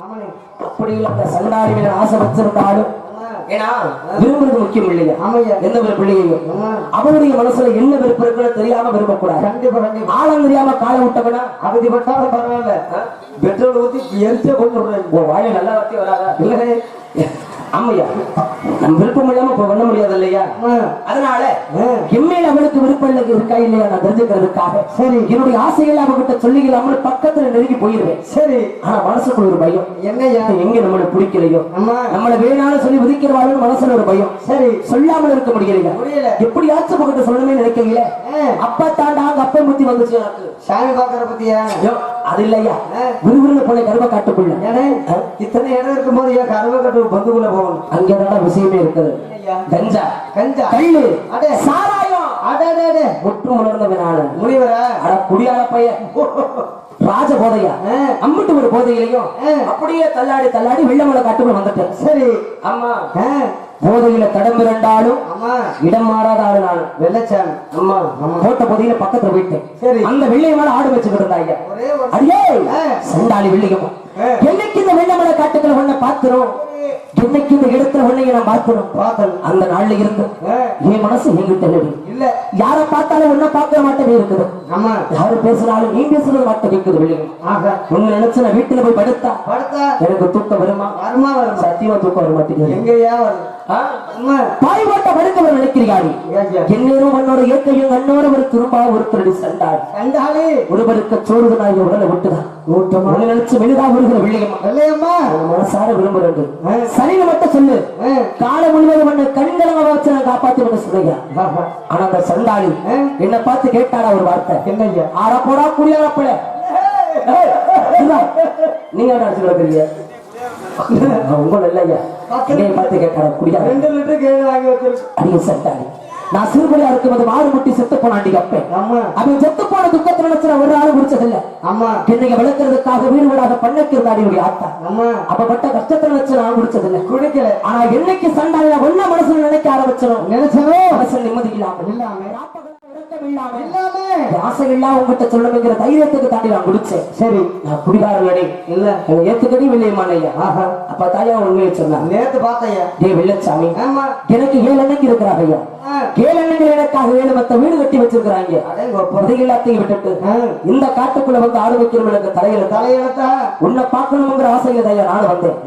அப்படி அந்த சண்டாரி மேல ஆசை வச்சிருந்தாலும் ஏன்னா விரும்புறது முக்கியம் இல்லையா? எந்த ஒரு பிள்ளையையும் அவனுடைய மனசுல என்ன விருப்பம் இருக்குன்னு தெரியாம விரும்பக்கூடாது. கண்டிப்பா ஆழம் தெரியாம காலை விட்டவனா அவதிப்பட்டாலும் பரவாயில்ல, பெட்ரோல் ஊத்தி எரிச்ச கொண்டு வாயில நல்லா வத்தி வராதா இல்லை? ஆமையா, நம்ம விருப்பம் இல்லாம இப்ப பண்ண முடியாது இல்லையா? அதனால எம்மையில அவளுக்கு விருப்பம் இருக்கா இல்லையா நான் தெரிஞ்சுக்கிறதுக்காக சரி என்னுடைய ஆசைகள் அவகிட்ட சொல்லிக்கலாம பக்கத்துல நெருங்கி போயிருவேன். சரி, ஆனா மனசுக்குள்ள ஒரு பயம், என்னையா எங்க நம்மளை பிடிக்கலையோ, நம்மளை வேணாலும் சொல்லி விதிக்கிறவாளும் மனசுல ஒரு பயம். சரி, சொல்லாமல் இருக்க முடியலையா? எப்படியாச்சும் பக்கத்துல சொல்லணுமே நினைக்கல. அப்பா தாண்டா அங்க அப்பா புத்தி வந்துச்சு எனக்கு. சாமி பாக்குற பத்தியா அது இல்லையா? விறுவிறுன்னு போல கருவ காட்டுக்குள்ள இத்தனை இடம் இருக்கும் போது ஏன் கருவ காட்டு பந்துக்குள்ள போகணும்? அங்கதான் விஷயமே இருக்குது. கஞ்சா கஞ்சா கல்லு சாராயம் முற்று உணர்ந்தவனால முனிவர அட குடியார பையன் ராஜ போதையா அம்பிட்டு ஒரு போதையிலையும் அப்படியே தள்ளாடி தள்ளாடி வெள்ளமலை காட்டுக்குள்ள வந்துட்டேன். சரி அம்மா போதையில தடம்பிரண்டாலும் இடம் மாறாத ஆளு நான் வெள்ளச்சாமி. அம்மா போட்ட போதையில பக்கத்துல போயிட்டேன். சரி, அந்த வெள்ளைய மேல ஆடு வச்சுக்கிட்டு இருந்தாங்க. அடியே சண்டாளி வெள்ளையம்மா, என்னைக்கு இந்த வெள்ளமலை காட்டுக்குள்ள ஒன்ன பாத்துரும், என்னைக்கு இந்த இடத்துல ஒன்னைய நான் பார்க்கணும். அந்த நாள்ல இருந்து என் மனசு எங்கிட்ட இல்ல, யார பார்த்தாலும் ஒன்ன பார்க்க மாட்டேன் இருக்குது. ஆமா, யாரு பேசுறாலும் நீ பேசுறது மாட்டேன் இருக்குது. வெளியே ஒண்ணு நினைச்சு நான் வீட்டுல போய் படுத்தா எனக்கு தூக்கம் வருமா? வருமா? வரும். சத்தியமா தூக்கம் வர மாட்டேங்குது. எங்கயா வரும்? பாய்பாட்ட படுக்கவர் நினைக்கிறாரு. என்னோட மண்ணோட இயற்கையும் கண்ணோட ஒரு திரும்பா ஒருத்தருடைய சண்டாளி ஒருவருக்கு சோறு நாய் உடலை விட்டுதான் நினைச்சு மெழுதா வருகிற வெள்ளையம்மா மனசார விரும்புறது. சரின்னு மட்டும் சொல்லு, காலம் முழுவதும் மண்ணு கண்களங்க வச்சு நான் காப்பாத்தி வந்து சொல்லையா. ஆனா அந்த சண்டாளி என்ன பார்த்து கேட்டாரா ஒரு வார்த்தை, என்னையா ஆற போடா குடியாரப்பட நீங்க நினைச்சுக்கிறீங்க உங்கள இல்லையா? பார்த்து கேட்டாரா குடியா 2 லிட்டர் கேள்வி வாங்கி வச்சிருக்கு. அடிய சண்டாளி, நான் சிறுபடியா இருக்கும்போது மாறு முட்டி செத்து போனாண்டி அப்பேன். அவன் செத்து போன துக்கத்தை நினைச்சு ஒரு ஆளு குடிச்சதில்ல. ஆமா, என்னைக்கு விளக்குறதுக்காக வீடு வீடாக பண்ணக்கு இருந்தாடியுடைய ஆத்தா. ஆமா, அப்ப கஷ்டத்தை நினைச்சு நான் குடிச்சதில்லை, குடிக்கல. ஆனா என்னைக்கு சண்டாளி ஒன்ன மனசுல நினைக்க ஆரம்பிச்சனும் நினைச்சனோ மனசு நிம்மதி இல்லாம ஆசைகள்லாம் உங்ககிட்ட சொல்லணுங்கிற தைரியத்துக்கு தாண்டி நான் குடிச்சேன். சரி, நான் குடிகாரனே இல்ல ஏத்துக்கடி வெள்ளையமானையா. அப்ப தாயா உண்மையை சொன்னா நேத்து பார்த்தையா. ஏ வெள்ளச்சாமி, எனக்கு 7 அண்ணங்க இருக்கிறாங்க ஐயா. 7 அண்ணங்கள் எனக்காக 7 மத்த வீடு கட்டி வச்சிருக்கிறாங்க. எல்லாத்தையும் விட்டுட்டு இந்த காட்டுக்குள்ள வந்து ஆடு வைக்கிறவங்களுக்கு தலையிலத்தா உன்னை பார்க்கணுங்கிற ஆசையில தாயா நான் வந்தேன்.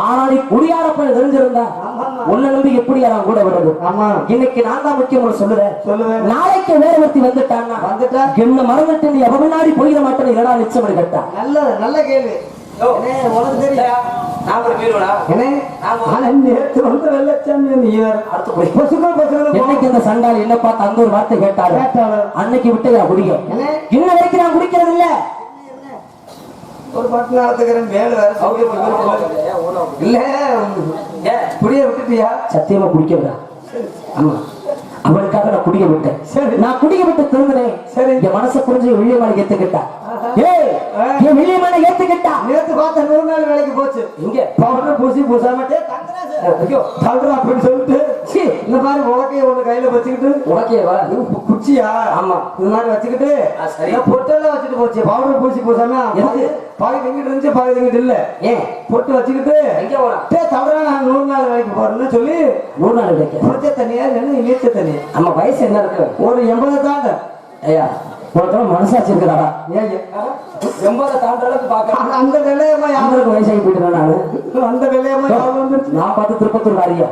ஆனா நீ குடியாரப்ப தெரிஞ்சிருந்தா உன்னை நம்பி எப்படியா நான் கூட வருது? ஆமா, இன்னைக்கு நான் தான் முக்கியம் சொல்லுவேன். நாளைக்கு வேற ஒருத்தி வந்துட்டான்னா என்ன மறந்துட்டு நீ அவ முன்னாடி போயிட மாட்டேன்னு இல்லடா நிச்சயம் கேட்டா. நல்ல கேள்வி. உனக்கு தெரியா நான் ஒரு வீரனா நேற்று வந்து வெள்ளச்சாமி நீ என்னைக்கு அந்த சண்டாளி என்ன பார்த்து அந்த ஒரு வார்த்தை கேட்டாரு அன்னைக்கு விட்டு நான் குடிக்க இன்ன வரைக்கும் நான் குடிக்கிறது இல்ல. ஒரு பட்டு நாளத்துக்கிறேன் மேல இல்ல குடிய விட்டுட்டியா? சத்தியமா குடிக்கிறதா? ஆமா, அவனுக்காக நான் குடிக்க விட்டேன். சரி, நான் குடிக்க விட்டு திரும்பினேன். சரி, என் மனசை புரிஞ்சு வெள்ளியமான ஏத்துக்கிட்டா. என் வெள்ளியமான ஏத்துக்கிட்டா. நேத்து பார்த்த 100 நாள் வேலைக்கு போச்சு. இங்க பவுடர் பூசி பூசாமட்டே அப்படின்னு சொல்லிட்டு இந்த மாதிரி உலக்கைய ஒண்ணு கையில வச்சுக்கிட்டு உலக்கையவா குச்சியா? ஆமா, இந்த மாதிரி வச்சுக்கிட்டு பொட்டெல்லாம் வச்சுட்டு போச்சு. பவுடர் பூசி பூசாம பாதி தங்கிட்டு இருந்துச்சு, பாதி தங்கிட்டு இல்ல. ஏன் பொட்டு வச்சுக்கிட்டு தவறா நான் 100 நாள் வேலைக்கு போறேன்னு சொல்லி 100 நாள் வேலைக்கு புடிச்ச தண்ணியா நீச்ச தண்ணி. நம்ம வயசு என்ன இருக்கு? ஒரு 80 தாண்ட. ஐயா ஒருத்தரம் மனசாச்சு இருக்கிறாரா? 80 தாண்ட அளவுக்கு பாக்க அந்த நிலையமா யாருக்கு வயசாகி போயிட்டு நானு அந்த நிலையமா நான் பார்த்து திருப்பத்தூர் காரியா.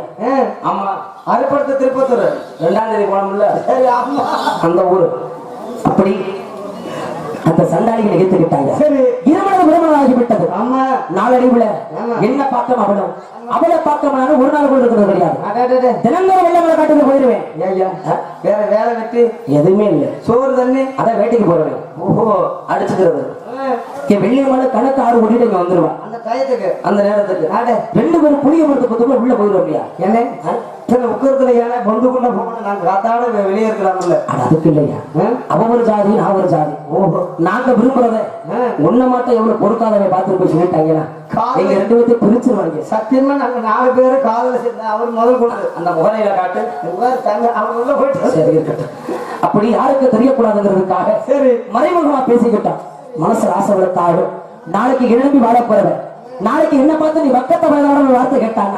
ஆமா, அரைப்படத்தை திருப்பத்தூர் 2ஆம் தேதி போனோம்ல. சரி, ஆமா, அந்த ஊரு. அப்படி அந்த சண்டாளிகளை ஏத்துக்கிட்டாங்க. சரி, இருமணம் விருமணம் ஆகிவிட்டது. ஆமா, நாளடைவுல என்ன பார்க்க அவளும் அவளை பார்க்க ஒரு நாள் கூட இருக்கிறது கிடையாது. தினந்தோறும் வெள்ளமலை காட்டுக்கு போயிருவேன். வேற வேலை வெட்டி எதுவுமே இல்லை. சோறு தண்ணி அதான் வேட்டைக்கு போறேன். ஓஹோ, அடிச்சுக்கிறது. வெள்ளியமலை கணக்கு 6 ஓடிட்டு இங்க வந்துருவான். அந்த டயத்துக்கு அந்த நேரத்துக்கு 2 பேரும் புளிய மரத்துக்கு உள்ள போயிடும். இல்லையா? என்ன உட்கறதுல ஏன்னா பொந்துக்குள்ள போகணும். நாங்க காத்தாட வெளியே இருக்கலாம்ல. அதுக்கு இல்லையா, அவ ஒரு ஜாதி நான் ஒரு ஜாதி. ஓஹோ, நாங்க விரும்புறத ஒன்ன மாட்டோம் எவ்வளவு பொறுக்காதவை பார்த்து போய் சொல்லிட்டாங்கன்னா எங்க 2 பேர்த்தையும் பிரிச்சிருவாங்க. சத்தியமா நாங்க 4 பேரு காதல சேர்ந்த அவர் முதல் கொண்டு அந்த முகலையில காட்டு அவர் உள்ள போயிட்டு. சரி, இருக்கட்டும். அப்படி யாருக்கு தெரியக்கூடாதுங்கிறதுக்காக சரி மறைமுகமா பேசிக்கிட்டான். மனசு ஆசை வளர்த்தாலும் நாளைக்கு எழும்பி வாழ போறவன் நாளைக்கு என்ன பார்த்து நீ பக்கத்தை வார்த்தை கேட்டாங்க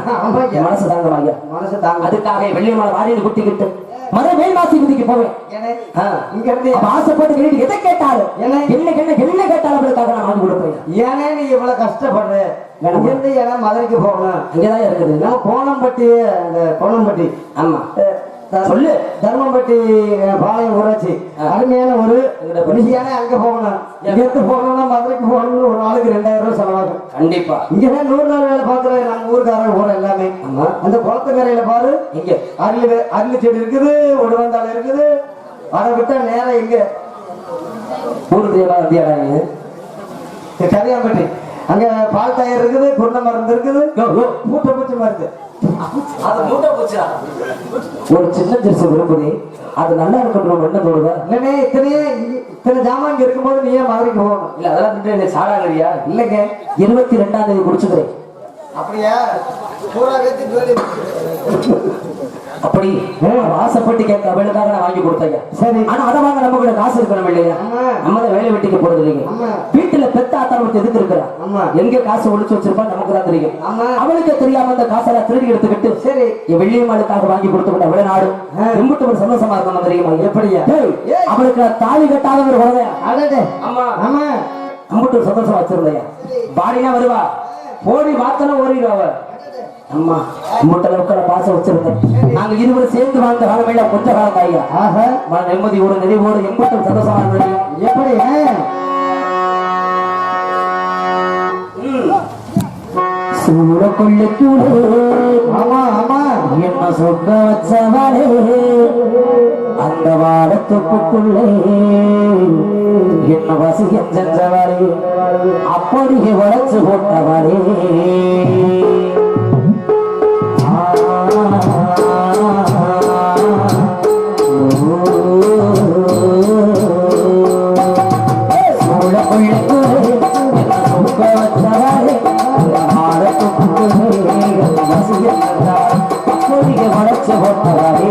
மனசு தாங்க ஐயா, மனசு தாங்க. அதுக்காக வெள்ளி மலை வாரின்னு குட்டிக்கிட்டு மத மேல்வாசி குதிக்கு போவேன். இங்க இருந்து ஆசைப்பட்டு கேட்டு எதை கேட்டாலும் என்ன கேட்டாலும் அவளுக்காக நான் வாங்கி கொடுப்பேன். ஏன்னா நீ இவ்வளவு கஷ்டப்படுற இங்கிருந்து ஏன்னா மதுரைக்கு போகணும், அங்கேதான் இருக்குது நம்ம கோணம்பட்டி. அந்த கோணம்பட்டி ஆமா சொல்லு, தர்மம்பட்டி பாளையம் ஊராட்சி அருமையான ஒரு ஈஸியான அங்க போகணும். இங்கிருந்து போகணும்னா மதுரைக்கு போகணும்னு ஒரு நாளுக்கு 2000 ரூபாய் செலவாகும் கண்டிப்பா. இங்கதான் 100 நாள் வேலை பார்க்கற நம்ம ஊருக்காரங்க ஊர் எல்லாமே. அந்த குளத்துக்கரையில பாரு, இங்க அருள் செடி இருக்குது, ஒடுவந்தாள் இருக்குது. அதை விட்டா நேரம் எங்க ஊருக்கு கரியாம்பட்டி அங்க பால் தயார் இருக்குது, குருண மருந்து இருக்குது, மூட்டை பூச்சி மருந்து. அது மூட்டை பூச்சா ஒரு சின்ன ஜெர்சி விரும்புது, அது நல்லா இருக்கணும். என்ன தோணுதா இல்லனே, இத்தனை ஜாமான் இருக்கும்போது நீ ஏன் மதுரைக்கு போகணும்? இல்ல அதெல்லாம் என்ன சாடாங்கறியா? இல்லங்க 22ஆம் தேதி குடிச்சுக்கிறேன். அப்படியா? பூரா வேத்தி ஜோலி அப்படி ஆசைப்பட்டு கேட்க அவளுக்காக நான் வாங்கி கொடுத்தேன். சரி, ஆனா அதை வாங்க நம்ம கூட காசு இருக்கணும் இல்லையா? நம்ம தான் வேலை வெட்டிக்க போறது இல்லைங்க. வீட்டுல பெத்த ஆத்தாரத்தை எதுக்கு இருக்கிறா? எங்க காசு ஒழிச்சு வச்சிருப்பா நமக்கு தான் தெரியும். அவளுக்கு தெரியாம அந்த காசெல்லாம் திருடி எடுத்துக்கிட்டு சரி என் வெள்ளியம்மாளுக்காக வாங்கி கொடுத்து அவளை நாடு எம்பிட்டு ஒரு சந்தோஷமா இருக்கணும் தெரியுமா? எப்படியா அவளுக்கு தாலி கட்டாத ஒரு குழந்தையா? ஆமா ஆமா, அம்பிட்டு ஒரு சந்தோஷமா வச்சிருந்தையா. பாடினா வருவா, போடி வாத்தனா ஓடிடுவா. அம்மா முட்டளவுக்கு பாசம் வச்சிருந்தேன். நாங்க இருவரும் சேர்ந்து வாழ்ந்த காலமையில கொஞ்ச காலம் ஐயா. ஆக நிம்மதியோடு நிறைவோடு எம்பட்டும் சந்தோஷமா இருந்தது. எப்படி சூழக்குள்ளுக்குள்ளே ஆமா ஆமா என்ன சொக்க வச்சவாளே, அந்த வாரத்துக்குள்ளே என்ன வசியம் செஞ்சவாளே, அப்படியே வளர்ச்சி போட்டவாளே. அப்படியே வளர்ச்சி போட்டவரே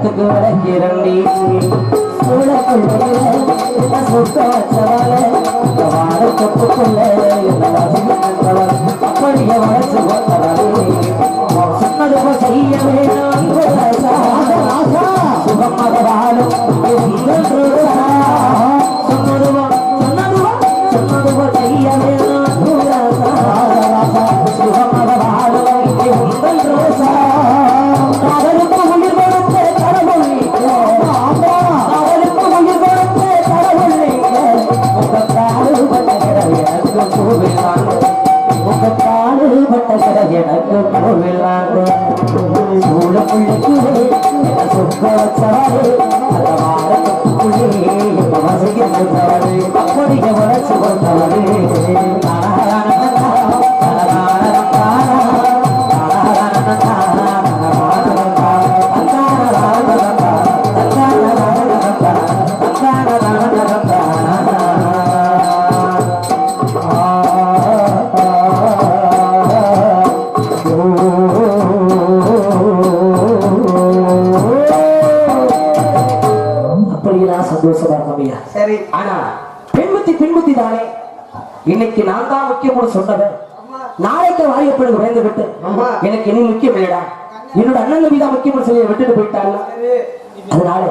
வாசத்துக்கு வளர்க்கிறண்டி அப்படியே வளர்ச்சி சொன்னது செய்ய வேணும் சுகமாக வாழும் சொன்னது செய்ய வேணும் சுகமாக வாழும் உங்கள் ரோசா அவருக்கு உயிர் கொடுத்த கடவுள் அவருக்கு உயிர் கொடுத்த கடவுள் முகத்தாடுபட்ட கடை எனக்கு கோவிலாங்க முகத்தாடுபட்ட கடை எனக்கு கோவிலாங்க சூழ பிள்ளைக்கு என்ன சொக்க வச்சாரு அந்த வாரத்துக்குள்ளே என்ன வசிக்கிறவரு அப்படியே வளர்ச்சி கொடுத்தவரு சரி. ஆனா பின்புத்தி தானே இன்னைக்கு நான் தான் முக்கியம் சொன்னவன் நாளைக்கு வாரியப்படுது பயந்து விட்டு எனக்கு இனி முக்கியம் இல்லடா என்னோட அண்ணன் தம்பி தான் முக்கியம் சொல்லி விட்டுட்டு போயிட்டாங்க அதனால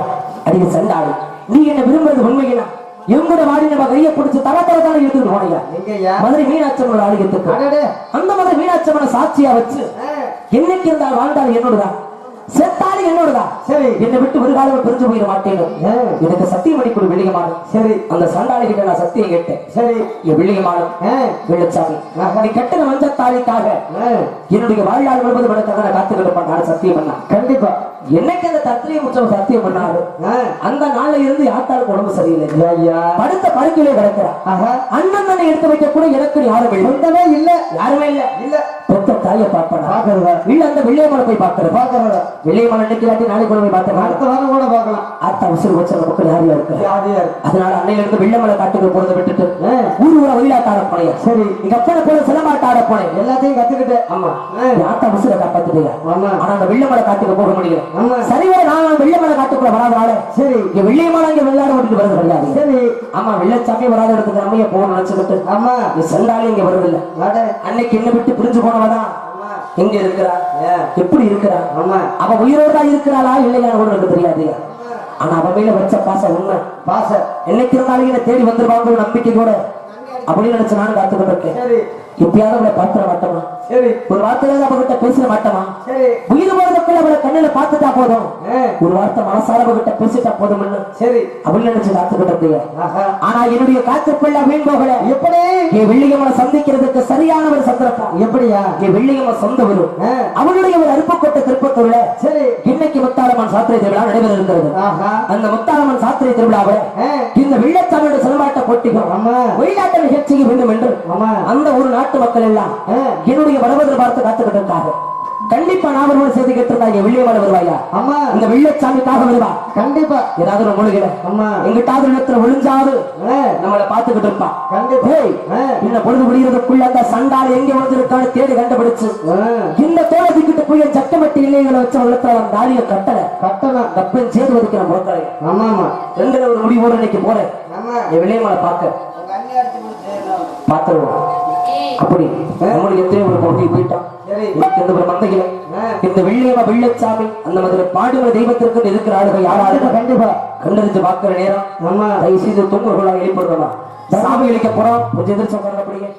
அதிக சண்டாளி நீ என்ன விரும்புறது உண்மையினா இவங்களோட வாடி நம்ம கையை பிடிச்சு தரத்தரத்தான எடுத்துட்டு போனீங்க மதுரை மீனாட்சம்மன் ஆலயத்துக்கு அந்த மதுரை மீனாட்சம்மனை சாட்சியா வச்சு என்னைக்கு இருந்தால் வாழ்ந்தால் என்னோடதான் செத்தாலும் என்னோடதான் சரி என்னை விட்டு ஒரு காலம் பிரிஞ்சு போயிட மாட்டேன் எனக்கு சத்தியம் பண்ணி கொடு வெள்ளியமானம் சரி அந்த சண்டாளி கிட்ட நான் சத்தியம் கேட்டேன் சரி என் வெள்ளியமானம் வெள்ளச்சாமி நீ கட்டின மஞ்சத்தாளிக்காக என்னுடைய வாழ்நாள் முழுவதும் நான் காத்துக்கிட்டு பண்ணாரு சத்தியம் பண்ணா கண்டிப்பா என்னைக்கு அந்த தத்திரியை முச்சம் சத்தியம் பண்ணாரு அந்த நாள்ல இருந்து யாத்தாளுக்கு உடம்பு சரியில்லை படுத்த படுக்கையிலே கிடக்குறா அண்ணன் தன்னை எடுத்து வைக்க கூட எனக்கு யாருமே இல்ல யாருமே இல்ல பெத்த தாயை பார்ப்பா இல்ல அந்த வெள்ளியமலை போய் பாக்குறேன் வெள்ளியமலை இன்னைக்கு நாளைக்கு கூட போய் பார்த்தேன் அடுத்த வாரம் கூட பார்க்கலாம் அத்த உசுறு வச்ச மக்கள் யாரையா இருக்கு அதனால அன்னையில இருந்து வெள்ளியமலை காட்டுக்கு போறதை விட்டுட்டு ஊர் ஒயிலாட்ட ஆட போனேன் சரி எங்க அப்பனை போல சிலமாட்ட ஆட போனேன் எல்லாத்தையும் கத்துக்கிட்டு ஆமா ஆத்தா உசுரை காப்பாத்துட்டீங்க ஆனா அந்த வெள்ளியமலை காட்டுக்கு போக முடியல சரிவர நான் வெள்ளியமலை காட்டுக்குள்ள வராதனால சரி இங்க வெள்ளியமலை இங்க வெள்ளாட விட்டுட்டு வருது கிடையாது சரி ஆமா வெள்ளச்சாமி வராத இடத்துக்கு நம்ம போக நினைச்சுக்கிட்டு ஆமா சென்றாலும் இங்க வருதில்லை அன்னைக்கு என்ன விட்டு பிரிஞ்சு போனவதான் எங்க இருக்கிறா எப்படி இருக்கிறா அவ உயிரோட இருக்கிறாளா இல்லையான்னு கூட எனக்கு தெரியாது ஆனா அவ மேல வச்ச பாசம் உண்மை பாசம் என்னைக்கு இருந்தாலும் என்ன தேடி வந்துருவாங்க ஒரு நம்பிக்கை கூட அப்படின்னு நினைச்சு நானும் காத்துக்கிட்டு இருக்கேன் எப்பயாவது அவளை பாத்துட மாட்டோமா சரி ஒரு வார்த்தையாவது அவகிட்ட பேசிட மாட்டோமா சரி உயிர் போறதுக்குள்ள அவளை கண்ணில பாத்துட்டா போதும் ஒரு வார்த்தை மனசார அவகிட்ட பேசிட்டா போதும் சரி அப்படின்னு நினைச்சு காத்துக்கிட்டு இருக்கீங்க ஆனா என்னுடைய காத்துக்குள்ள வீண் போகல எப்படி என் வெள்ளியம்மனை சந்திக்கிறதுக்கு சரியான ஒரு சந்தர்ப்பம் எப்படியா என் வெள்ளியம்மன் சொந்த வரும் அவளுடைய ஒரு அருப்புக்கோட்டை திருப்பத்தூர்ல சரி இன்னைக்கு முத்தாரம்மன் சாத்திரை திருவிழா நடைபெற இருக்கிறது அந்த முத்தாரம்மன் சாத்திரை திருவிழாவை இந்த வெள்ளச்சாமியோட சிலம்பாட்ட போட்டிக்கும் ஒயிலாட்ட நிகழ்ச்சிக்கு வேண்டும் என்று அந்த ஒரு நாட்டு மக்கள் எல்லாம் என்னுடைய வரவதில் பார்த்து காத்துக்கிட்டு இருக்காங்க கண்டிப்பா நான் வருவோம் செய்து கேட்டிருந்தாங்க வெள்ளியமலை வருவாயா அம்மா இந்த வெள்ளச்சாமிக்காக வருவா கண்டிப்பா ஏதாவது ஒரு மொழிகிற அம்மா எங்கிட்டாவது இடத்துல ஒளிஞ்சாது நம்மளை பாத்துக்கிட்டு இருப்பான் கண்டிப்பா இந்த பொழுது முடிகிறதுக்குள்ள அந்த சண்டாளி எங்க விழுந்திருக்கான்னு தேடி கண்டுபிடிச்சு இந்த தோழத்துக்கிட்ட போய் சட்டமட்டி இல்லைகளை வச்ச உள்ளத்துல அவன் தாலிய கட்டணும் தப்பன் சேது வதிக்கிற பொருட்களை ஆமா ஆமா ரெண்டுல ஒரு முடிவோடு இன்னைக்கு போறேன் என் வெள்ளியமலை பார்க்க பாத்துருவோம் அப்படி நம்மளுக்கு எத்தனை ஒரு போட்டி போயிட்டான் இந்த வெள்ளியம்ம வெள்ளச்சாமி அந்த மாதிரி பாடுகிற தெய்வத்திற்கு இருக்கிற ஆளுகள் யாராவது கண்டிப்பா கண்டறிஞ்சு பாக்குற நேரம் நம்ம தயவு செய்து தூங்குறவர்களா எழுப்பிடுறோம் சாமி இழிக்க போறோம் கொஞ்சம் எதிர்த்து அப்படியே